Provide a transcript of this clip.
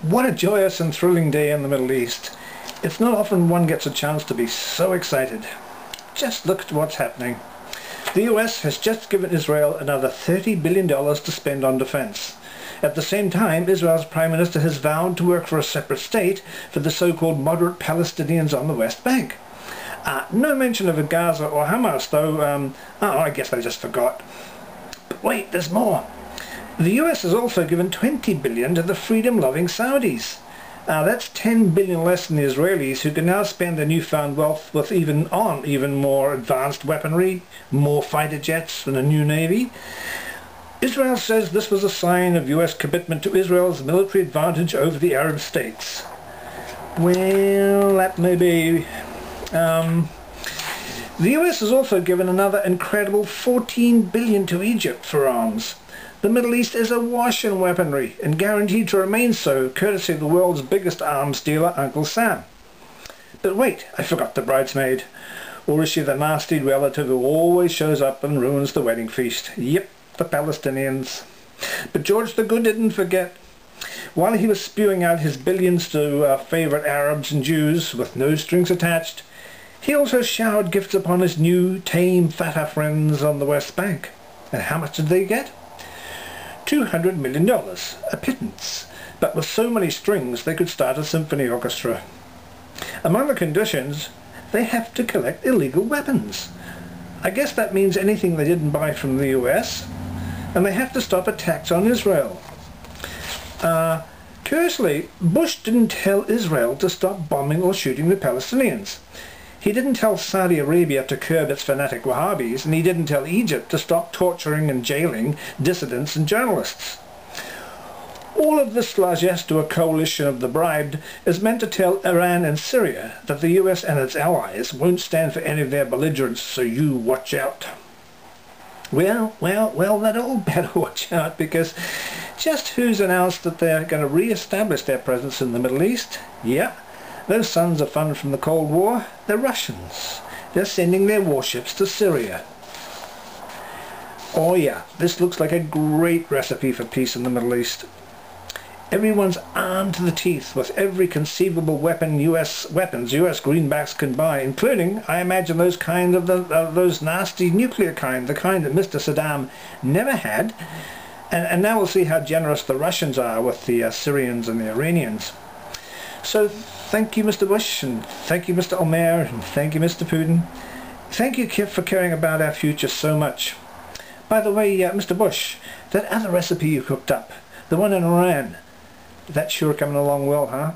What a joyous and thrilling day in the Middle East. It's not often one gets a chance to be so excited. Just look at what's happening. The US has just given Israel another $30 billion to spend on defense. At the same time, Israel's Prime Minister has vowed to work for a separate state for the so-called moderate Palestinians on the West Bank. No mention of Gaza or Hamas, though. I guess I just forgot. But wait, there's more. The US has also given $20 billion to the freedom-loving Saudis. That's $10 billion less than the Israelis, who can now spend their newfound wealth with even more advanced weaponry, more fighter jets, and a new navy. Israel says this was a sign of US commitment to Israel's military advantage over the Arab states. Well, that may be. The US has also given another incredible $14 billion to Egypt for arms. The Middle East is awash in weaponry and guaranteed to remain so, courtesy of the world's biggest arms dealer, Uncle Sam. But wait, I forgot the bridesmaid. Or is she the nasty relative who always shows up and ruins the wedding feast? Yep, the Palestinians. But George the Good didn't forget. While he was spewing out his billions to favourite Arabs and Jews with no strings attached, he also showered gifts upon his new, tame Fatah friends on the West Bank. And how much did they get? $200 million, a pittance, but with so many strings they could start a symphony orchestra. Among the conditions, they have to collect illegal weapons. I guess that means anything they didn't buy from the US, and they have to stop attacks on Israel. Curiously, Bush didn't tell Israel to stop bombing or shooting the Palestinians. He didn't tell Saudi Arabia to curb its fanatic Wahhabis, and he didn't tell Egypt to stop torturing and jailing dissidents and journalists. All of this largesse to a coalition of the bribed is meant to tell Iran and Syria that the US and its allies won't stand for any of their belligerence, so you watch out. Well, they'd all better watch out, because just who's announced that they're going to re-establish their presence in the Middle East? Yeah. Those sons of fun from the Cold War, the Russians. They're sending their warships to Syria. Oh yeah, this looks like a great recipe for peace in the Middle East. Everyone's armed to the teeth with every conceivable weapons US greenbacks can buy, including, I imagine, those kind of those nasty nuclear kind, the kind that Mr. Saddam never had. And now we'll see how generous the Russians are with the Syrians and the Iranians. So thank you, Mr. Bush, and thank you, Mr. Omer, and thank you, Mr. Putin. Thank you, Kip, for caring about our future so much. By the way, Mr. Bush, that other recipe you cooked up, the one in Iran, that's sure coming along well, huh?